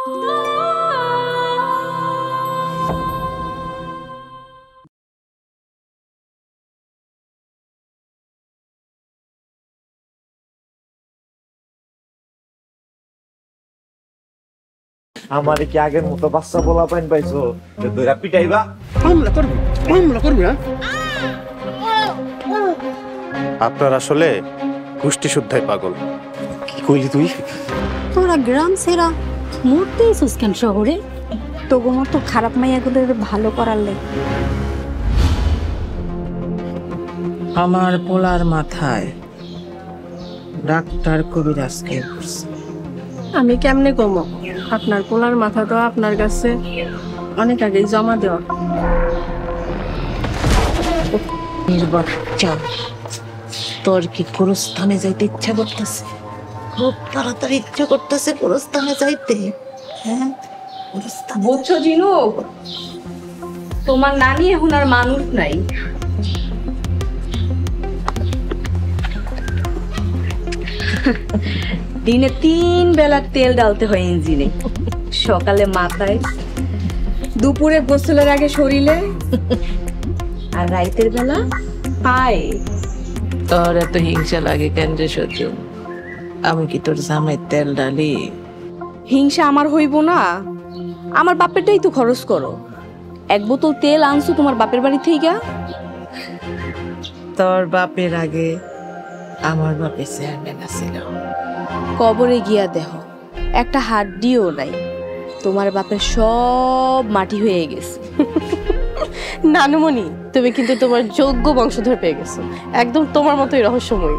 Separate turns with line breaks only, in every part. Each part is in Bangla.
আমার কি আগের মতো বাচ্চা বলা পাইন পাইছো দইরা পিটাইবা
মামলা করবি না।
আপনার আসলে গোষ্ঠী শুদ্ধাই পাগল।
কি কইলি তুই?
তোরা গ্রাম সেরা মরতেই সুস্কেন শহরে তবু মতো খারাপ মাইয়াগুলোর ভালো করার লেগে।
আমার পোলার মাথায় ডাক্তার কবিরাজকে করছে।
আমি কেমনে কমো? আপনার পোলার মাথা তো আপনার কাছে অনেক আগেই জমা দেওয়া।
নির্বাচন তোর কি গোরস্থানে যাইতে ইচ্ছা করতেছে? খুব তাড়াতাড়ি ইচ্ছা করতেছে গোরস্থানে যাইতে। হ্যাঁ
বুঝছো জিনুক, তোমার নানি এখন আর মানুষ নাই। দিনে 3 বেলা তেল ডালতে হয় ইঞ্জিনে, সকালে মাথায়, দুপুরে গোসলের আগে শরীরে, আর রাতের বেলা পায়ে।
তোর এত হিংসা লাগে কেন রে সত্যি? আমি কি তোর জামাই তেল ডালি?
হিংসা আমার হইব না? আমার বাপেরটাই তো খরচ করো। 1 বোতল তেল আনছো তোমার বাপের বাড়ি থেকে।
তোর বাপের আগে আমার বাপে চেয়ারম্যান আছিল।
কবরে গিয়া দেহ একটা হাড্ডিও নাই, তোমার বাপের সব মাটি হয়ে গেছে।
নানুমণি, তুমি কিন্তু তোমার যোগ্য বংশধর পেয়ে গেছো, একদম তোমার মতোই রহস্যময়ী।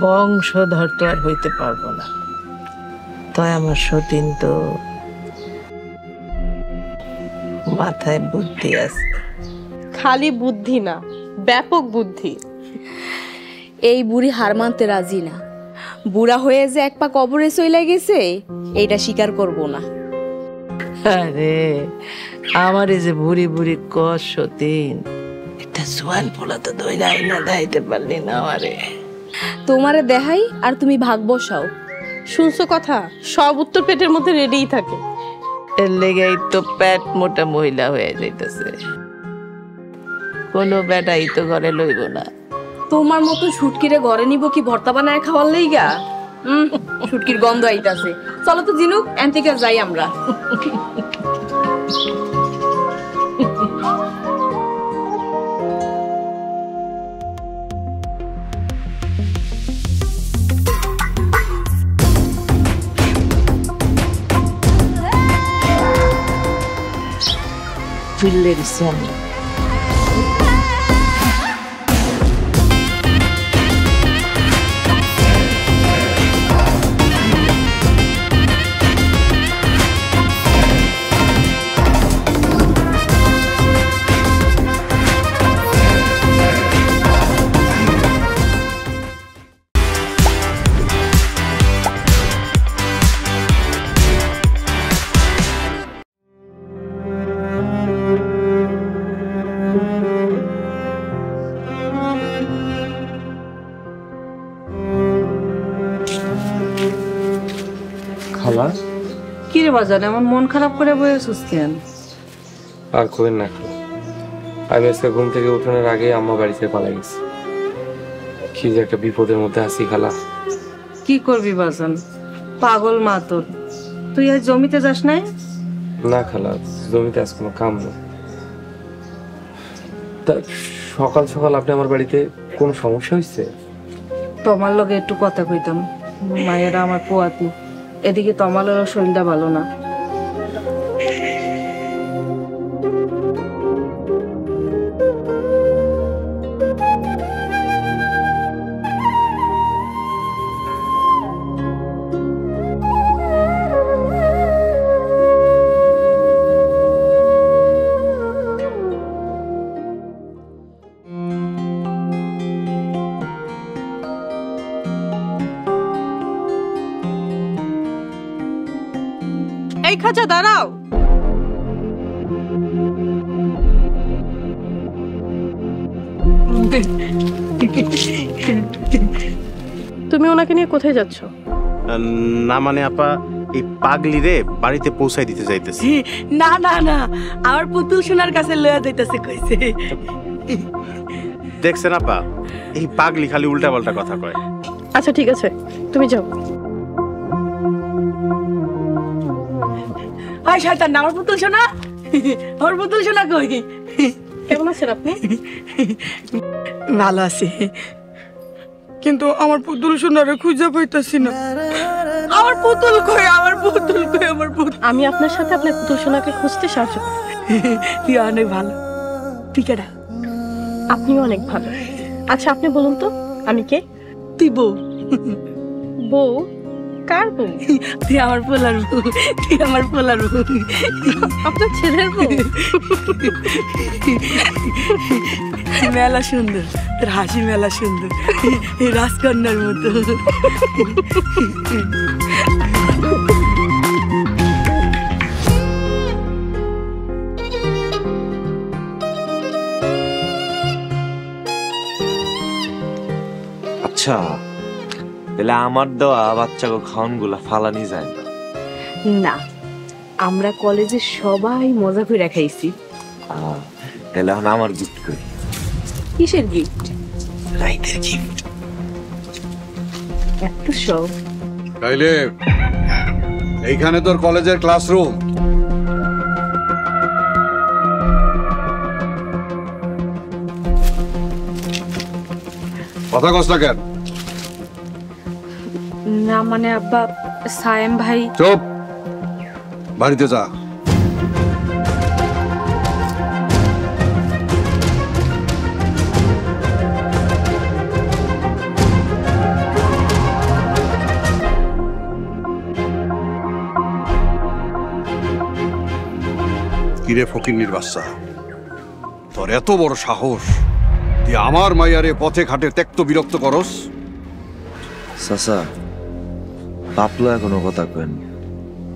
বংশধর তো আর হইতে পারবো না, তাই আমার সতীন তো মাথায় বুদ্ধি আছে।
খালি বুদ্ধি না, ব্যাপক বুদ্ধি।
এই বুড়ি হার মানতে রাজি না। বুড়া হয়ে যে 1 পা কবরে চইলা গেছে এইটা স্বীকার করব না।
আরে আমার এই যে বুড়ি বুড়ি কষ সতীন, একটা জোয়ান পোলা তো দইলাই না দাইতে পারলি না আমারে।
তোমারে দেখাই আর তুমি ভাগ বসাও।
শুনছো কথা? সব উত্তর পেটের মধ্যে রেডিই থাকে।
এর লেগেই তো পেট মোটা মহিলা হয়ে যাইতেছে। কোনো বেটাই তো ঘরে লইব না।
তোমার মতো শুটকিরে ঘরে নিব কি ভর্তা বানায় খাওয়ার লাইগা? শুটকির গন্ধ আইতাছে। চলো তো জিনুক, এন থেকে যাই আমরা।
ফুলের সামনে
খালা।
কি রে বাজান, এমন মন খারাপ করে বসেছিস কেন?
আর কইন না খালা, আমি আজকে ঘুম থেকে উঠানোর আগে আম্মা বাড়ি থেকে পালাই গেছি। কি যে একটা বিপদের মধ্যে আছি খালা।
কি করবি বাজান, পাগল মা তোর। তুই আজ জমিতে যাস নাই?
না খালা, জমিতে আজ কোনো কাম নেই। তা সকাল সকাল আপনি আমার বাড়িতে কোনো সমস্যা হয়েছে?
তোমার লগে একটু কথা কইতাম। মায়েরা আমার পোয়াতি, এদিকে তোমারও শরীরটা ভালো না।
এই খাঁচা দাঁড়াও। তুমি ওনাকে নিয়ে কোথায় যাচ্ছ?
না মানে আপা, এই পাগলি রে বাড়িতে পৌঁছাই দিতে যাইতেছি।
না না না, আমার পুতুল সোনার কাছে লয়া যাইতাছে কইছে।
দেখছেন আপা, এই পাগলি খালি উল্টা পাল্টা কথা কয়।
আচ্ছা ঠিক আছে, তুমি যাও।
হাই শয়তান, আমার পুতুল সোনা, আমার পুতুল সোনা কই?
কেমন আছেন আপনি?
ভালো আছি, কিন্তু আমার পুতুল সোনারে খুঁজে পাইতাছি না। আমার পুতুল কই, আমার পুতুল কই, আমার পুতুল?
আমি আপনার সাথে আপনার পুতুল সোনাকে খুঁজতে সাহায্য করব।
তুই অনেক ভালো। তুই কেডা?
আপনিও অনেক ভালো। আচ্ছা আপনি বলুন তো আমি কে?
তুই বউ।
বউ? কার বউ?
তুই আমার পোলার বউ, তুই আমার পোলার বউ।
আপনার ছেলের বউ?
মেলা সুন্দর, তোর হাসি মেলা সুন্দর, রাজকন্যার মতো।
আচ্ছা, তাহলে আমার দেওয়া বাচ্চাকে খাওয়ান গুলা ফালানি যায় না?
না, আমরা কলেজে সবাই মজা করে খাইছি।
তাহলে এখন আমার গিফট করি।
কিসের গিফট?
রাইতের গিফট।
এত সব?
তাইলে এইখানে তোর কলেজের ক্লাসরুম। কথা কস না কেন?
না মানে আব্বা, সায়েম ভাই।
চুপ, বাড়িতে যা। কিরে ফকিন্নির বাচ্চা, তোর এত বড় সাহস, তুই আমার মাইয়ারে পথে ঘাটে ত্যক্ত বিরক্ত করস?
চাচা, বাপলো এখনো কথা কেন?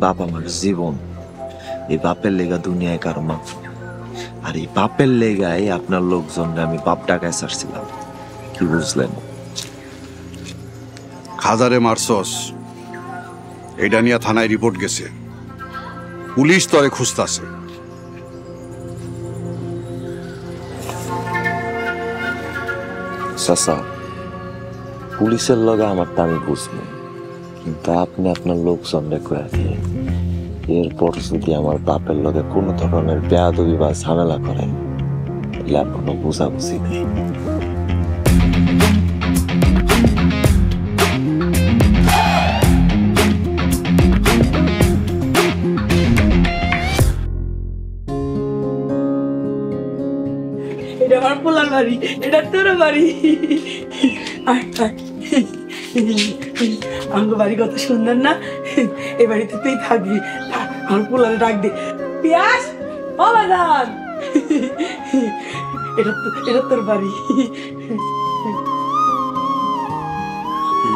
বাপ আমার জীবন। এই বাপের লেগা দুনিয়ায় কারো মাপ, আর এই বাপের লেগায় আপনার লোকজনরা আমি বাপ টাকায় ছাড়ছিলাম। কি বুঝলেন?
খাজারে মারছস, এটা নিয়ে থানায় রিপোর্ট গেছে, পুলিশ তরে খুঁজতাছে।
চাচা, পুলিশের লগে আমার তা আমি বুঝবো, কিন্তু আপনি আপনার লোকজনরা কয়ে দিয়ে এরপর যদি আমার বাপের লগে কোনো ধরনের বেয়াদবি বা ঝামেলা করেন, তাহলে আর কোনো বুঝাবুঝি নেই।
এটা আমার পোলার বাড়ি, এটা তোর বাড়ি। আমার বাড়ি কত সুন্দর না? এ বাড়িতে তুই থাকবি। আমার পোলারে ডাক দে, পিয়াস ও বাজান, এটা তোর বাড়ি।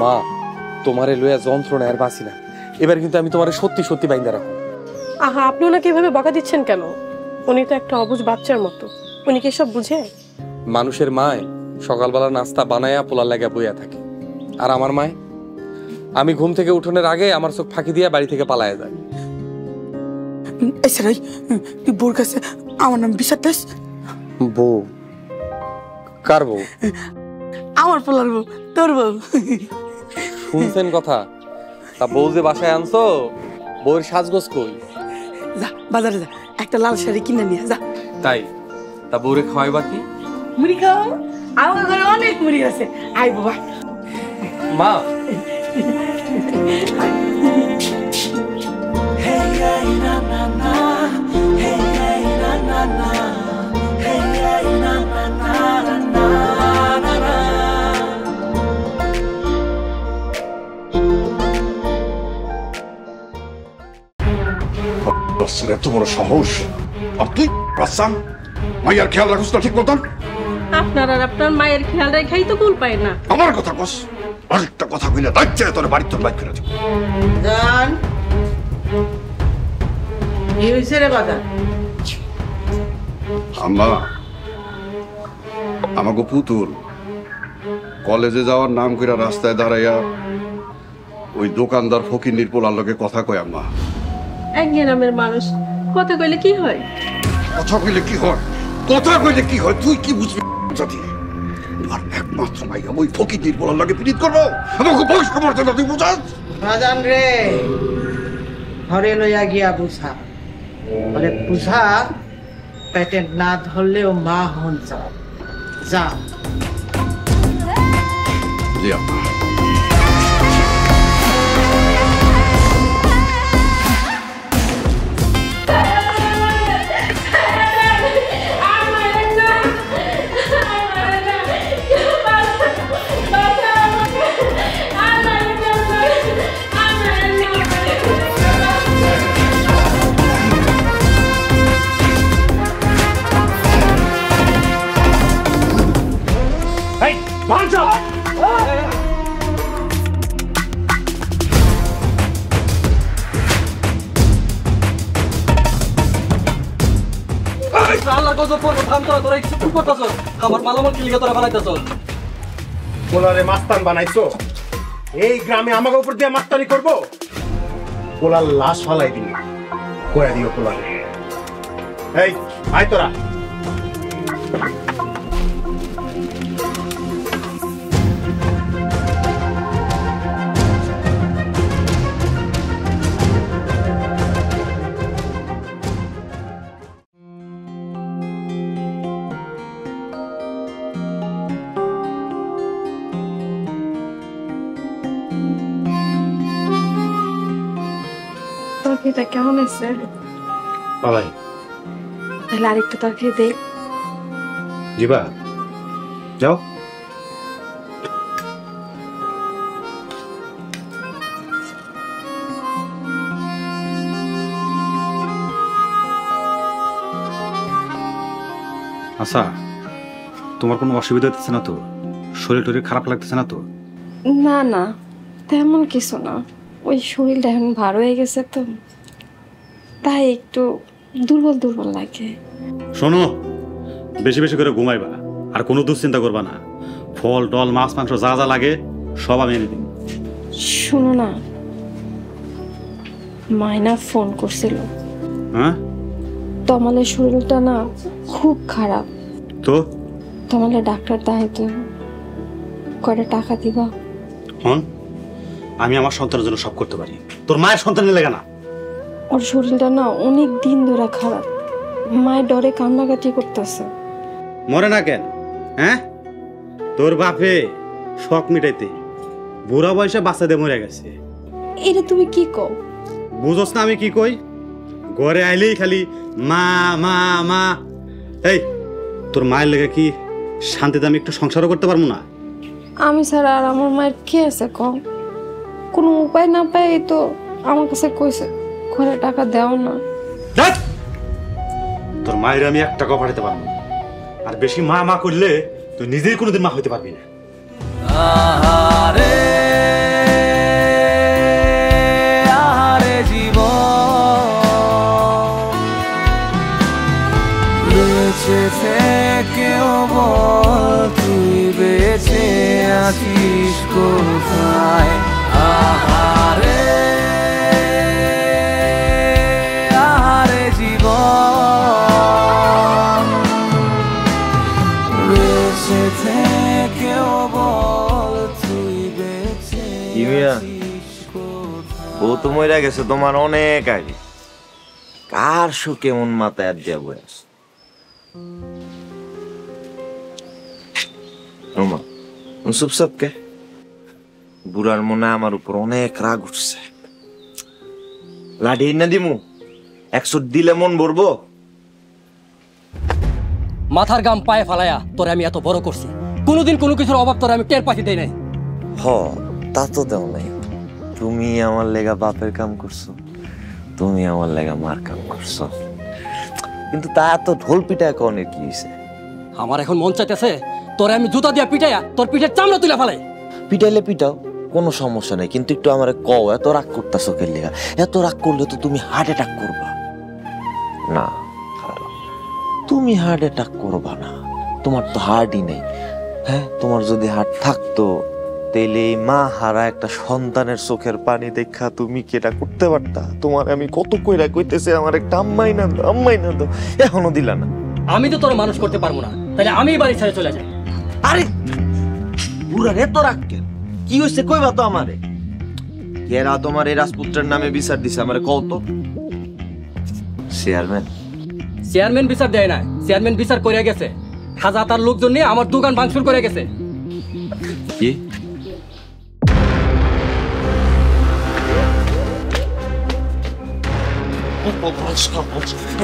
মা, তোমারে লইয়া যন্ত্রণা আর বাঁচি না। এবার কিন্তু আমি তোমারে সত্যি সত্যি বাইন্দা রাখো।
আহা, আপনি ওনাকে এভাবে বকা দিচ্ছেন কেন? উনি তো একটা অবুঝ বাচ্চার মতো। উনি কি সব বুঝে?
মানুষের মায় সকালবেলা নাস্তা বানায়া পোলার লাগা বইয়া থাকে, আর আমার মায় আমি ঘুম থেকে উঠোনের আগে আমার চোখ ফাঁকি দিয়া বাড়ি থেকে পালায়া যায়।
এছাড়াই তুই বোর কাছে আমার নাম বিশ্বাস।
বউ? কার বউ?
আমার পোলার বউ, তোর বউ।
শুনছেন কথা? তা বউ যে বাসায় আনছো, বউয়ের সাজগোজ কই?
যা বাজারে যা, একটা লাল শাড়ি কিনে নিয়ে যা।
তাই? তা বউরে খাওয়াইবা কি?
মুড়ি খাও, আমার ঘরে অনেক মুড়ি আছে। আই বাবা।
মা,
এত বড় সাহস, আর তুই বাচ্চা মাইয়ার খেয়াল রাখুস না ঠিক মতন?
আপনার আর আপনার মায়ের খেয়াল রেখাই তো ভুল পায় না।
আমার কথা কস, আরেকটা কথা কইলে দাঁড়িয়ে তোর বাড়ির তোর বাইক করে দিব।
জান, কি হয়েছে রে বাজার?
আম্মা, আমাকে পুতুল কলেজে যাওয়ার নাম কইরা রাস্তায় দাঁড়াইয়া ওই দোকানদার ফকিন্নির পোলার লগে কথা কয় আম্মা।
এক গ্রামের মানুষ কথা কইলে কি হয়?
কথা কইলে কি হয়? কথা কইলে কি হয়? তুই কি বুঝবি যদি আর একমাত্র মাইয়া ওই ফকিন্নির পোলার লগে পিরিত করবো? আমাকে বয়স খবর না তুই বুঝাস?
বাজান রে ঘরে লইয়া গিয়া বুঝা মানে বুঝা পেটে না ধরলেও মা হন যা
জি আম্মা।
পোলারে মাস্তান বানাইছো, এই গ্রামে আমাকে উপর দিয়ে মাস্তানি করবো? পোলার লাশ ফালাই দিন, কয়া দিও পোলারে। এই আয় তোরা।
তরকারিটা কেমন আছে?
পালাই
তাহলে আরেকটু তরকারি দে।
জিবা যাও।
আচ্ছা, তোমার কোনো অসুবিধা হচ্ছে না তো? শরীর টরীর খারাপ লাগতেছে না তো?
না না, তেমন কিছু না। ওই শরীরটা এখন ভার হয়ে গেছে তো, তাই একটু দুর্বল দুর্বল লাগে।
শোনো, বেশি বেশি করে ঘুমাইবা আর কোনো দুশ্চিন্তা করবা না। ফল টল মাছ মাংস যা যা লাগে সব আমি এনে দিই।
শোনো না, মায়না ফোন করছিল।
হ্যাঁ,
তমালের শরীরটা না খুব খারাপ,
তো
তমালে ডাক্তার দেখাইতে কয়টা টাকা দিবা?
হন, আমি আমার সন্তানের জন্য সব করতে পারি, তোর মায়ের সন্তানের লেগে না।
ওর শরীরটা না অনেক দিন ধরে খারাপ, মায়ের ডরে কান্নাকাটি করতেছে।
মরে না কেন? হ্যাঁ, তোর বাপে শখ মিটাইতে বুড়া বয়সে বাচ্চাদের মরে গেছে।
এটা তুমি কি কও?
বুঝোস না আমি কি কই? ঘরে আইলেই খালি মা মা মা। এই, তোর মায়ের লেগে কি শান্তিতে আমি একটু সংসারও করতে পারবো না?
আমি ছাড়া আর আমার মায়ের কে আছে কম? কোনো উপায় না পাই তো আমার কাছে কইছে ঘরে টাকা দেও না।
তোর মায়ের আমি 1 টাকাও পাঠাতে পারবো না, আর বেশি মা মা করলে তুই নিজেই কোনোদিন মা হইতে পারবি না।
আহারে আহারে জীবন বেঁচে থেকেও বল তুই বেঁচে আছিস কোথায়? আহারে আহারে জীবন বেঁচে থেকেও বল তুই বেঁচে আছিস কোথায়?
ও তো মরে গেছে তোমার অনেক আগে, কার সুখে মন মাথায় আর দিয়া বয়স। চুপচাপ কে? বুড়ার মনে আমার উপর অনেক রাগ উঠছে। লাঠি না দিমু, 100 দিলে মন ভরবো?
মাথার গাম পায়ে ফালায়া তোরে আমি এত বড় করছি, কোনোদিন কোনো কিছুর অভাব তোরে আমি টের পাখি দেই নাই।
হ, তা তো দেও নাই। তুমি আমার লেগা বাপের কাম করছো, তুমি আমার লেগা মার কাম করছো, কিন্তু তা তো ঢোল পিটায় কনে কি হইছে?
আমার এখন মন চাইতেছে তোরে আমি জুতা দিয়া পিটাইয়া তোর পিঠের চামড়া তুলে ফেলাই।
পিটাইলে পিটাও, কোনো সমস্যা নেই, কিন্তু একটু আমারে কও এত রাগ করতেছো কে লেগা? এত রাগ করলে তো তুমি হার্ট অ্যাটাক করবা। না, তুমি হার্ট অ্যাটাক করবা না, তোমার তো হার্টই নেই। হ্যাঁ, তোমার যদি হার্ট থাকতো তাইলে এই মা হারা একটা সন্তানের চোখের পানি দেখা তুমি কি এটা করতে পারতা? তোমার আমি কত কইরা কইতেছে আমার একটা আম্মাই না দাও, এখনো দিলা না।
আমি তো তোর মানুষ করতে পারবো না, তাহলে আমি বাড়ি ছেড়ে চলে যাই।
আরে পুরা রে তো রাখকেন, কি হইছে কইবা তো আমারে। কেরা তোমার এই রাজপুত্রের নামে বিচার দিছে আমারে কও তো।
চেয়ারম্যান বিচার দেয় না, চেয়ারম্যান বিচার করে গেছে। খাজা তার লোকজন নিয়ে আমার দোকান ভাঙচুর করে গেছে।
কি?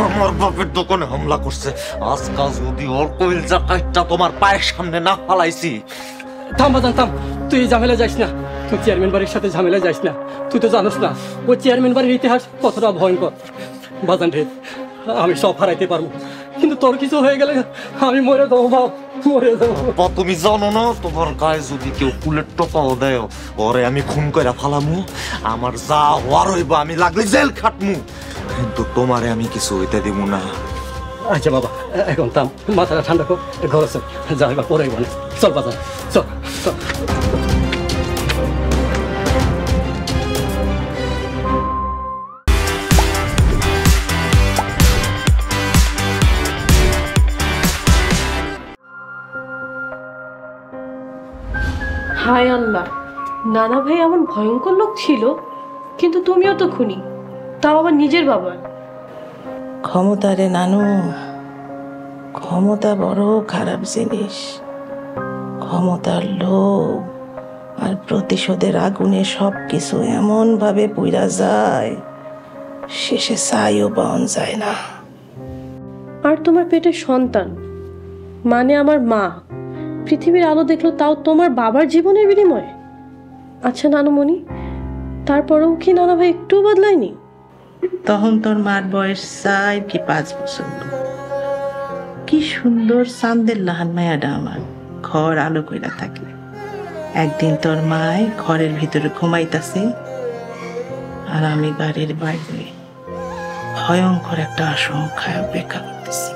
আমার বাপের দোকানে হামলা করছে। আজকাল যদি ওর কইলজা কাইটটা তোমার পায়ের সামনে না ফালাইছি।
থাম বাজান থাম, তুই এই ঝামেলা যাইস না। তুই চেয়ারম্যান বাড়ির সাথে ঝামেলা যাইস না। তুই তো জানোস না ওই চেয়ারম্যান বাড়ির ইতিহাস কতটা ভয়ঙ্কর। বাজান রে, আমি সব হারাইতে পারবো, কিন্তু তোর কিছু হয়ে গেলে আমি মরে যাবো বাপ, মরে যাবো।
তুমি জানো না তোমার গায়ে যদি কেউ ফুলের টোপাও দেয় ওরে আমি খুন করে ফালামু। আমার যা হওয়ার হইব আমি লাগলে জেল খাটমু, কিন্তু তোমারে আমি কিছু হইতে দিব না।
আচ্ছা বাবা, এখন থাম, মাথাটা ঠান্ডা কর, ঘরে চল, যা এবার পরে বলে। চল বাজান, চল চল।
হায় আল্লাহ, নানা ভাই এমন ভয়ঙ্কর লোক ছিল, কিন্তু তুমিও তো খুনি, তাও আবার নিজের বাবার।
ক্ষমতা রে নানু, ক্ষমতা বড় খারাপ জিনিস। ক্ষমতার লোভ আর প্রতিশোধের আগুনে সব কিছু এমন ভাবে পুইরা যায়, শেষে ছাইও পাওয়া যায় না।
আর তোমার পেটের সন্তান মানে আমার মা পৃথিবীর আলো দেখলো, তাও তোমার বাবার জীবনের বিনিময়ে। আচ্ছা নানুমণি, তারপরেও কি নানা ভাই একটু বদলায়নি?
তখন তোর মার বয়স 4 কি 5 বছর। কি সুন্দর চাঁদের লাহান মায়াটা আমার ঘর আলো কইরা থাকে। একদিন তোর মায় ঘরের ভিতরে ঘুমাইতাছে আর আমি বাড়ির বাইরে ভয়ঙ্কর একটা আশঙ্কায় অপেক্ষা করতেছি।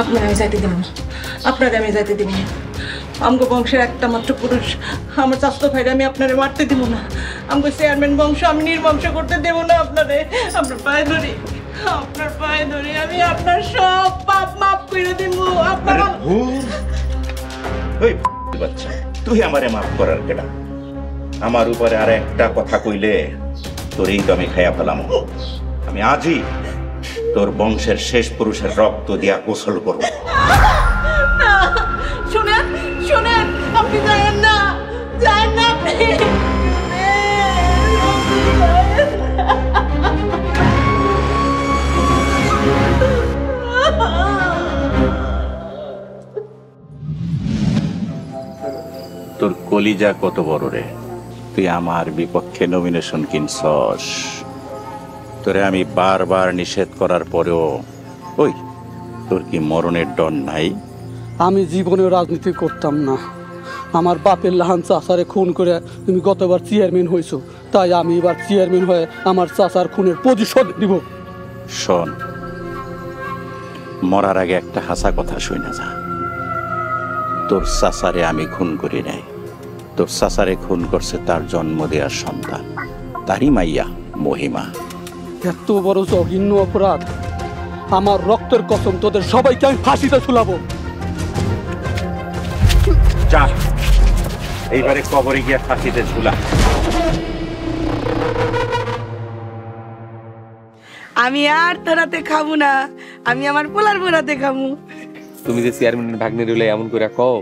আপনার আমি যাইতে দিব না, আপনার আমি যাইতে দিব না। আমগো বংশের একটা মাত্র পুরুষ আমার চাচাতো ভাইরা আমি আপনারে মারতে দিব না। আমগো চেয়ারম্যান বংশ আমি নির্বংশ করতে দেব না আপনারে। আপনার পায়ে ধরি, আপনার পায়ে ধরি, আমি আপনার সব পাপ মাফ করে দিব। আপনার
ওই বাচ্চা, তুই আমারে মাফ করার কেডা? আমার উপরে আর একটা কথা কইলে তোরই তো আমি খাইয়া ফেলাম। আমি আজই তোর বংশের শেষ পুরুষের রক্ত দিয়া গোসল করব।
শুনেন শুনেন, আপনি যাবেন না, যান না please।
তোর কলিজা কত বড় রে, তুই আমার বিপক্ষে নমিনেশন কিনছস। তোরে আমি বারবার নিষেধ করার পরেও ওই তোর কি মরণের ডর নাই?
আমি জীবনেও রাজনীতি করতাম না। আমার বাপের লাহান চাচারে খুন করে তুমি গতবার চেয়ারম্যান হয়েছো, তাই আমি এবার চেয়ারম্যান হয়ে আমার চাচার খুনের প্রতিশোধ দিব।
শোন, মরার আগে একটা হাসা কথা শুনে যা। তোর চাচারে আমি খুন করি নাই, তোর চাচারে খুন করছে তার জন্ম দেওয়ার সন্তান, তারই মাইয়া মহিমা।
এত বড় জঘন্য অপরাধ, আমার রক্তের কসম তোদের সবাইকে আমি ফাঁসিতে ঝুলাবো।
যা, এইবারে কবরে গিয়া ফাঁসিতে ঝুলা।
আমি আর তোরাতে খাবো না, আমি আমার পোলার বোরাতে খাবো।
তুমি যে চেয়ারম্যানের ভাগ্নে রইলে এমন করে কও,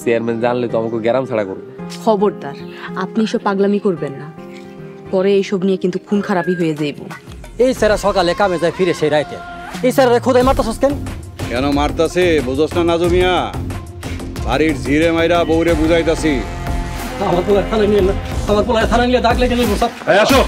চেয়ারম্যান জানলে তো আমাকে গ্যারাম ছাড়া করবে।
খবরদার, আপনি এসব পাগলামি করবেন না, পরে এইসব নিয়ে কিন্তু খুন খারাপই হয়ে যাইব।
এই স্যারা সকালে কামে যায়, ফিরে সেই রাইতে। এই স্যারা খোদাই মারতাছস কেন?
কেন মারতাছে বুঝোস না নাজু মিয়া? বাড়ির ঝিরে মাইরা বউরে বুঝাইতাছি।
আমার পোলায় থানা নিয়ে না, আমার পোলায় থানা নিয়ে দাগ লেগে নেবো সব।
আসো।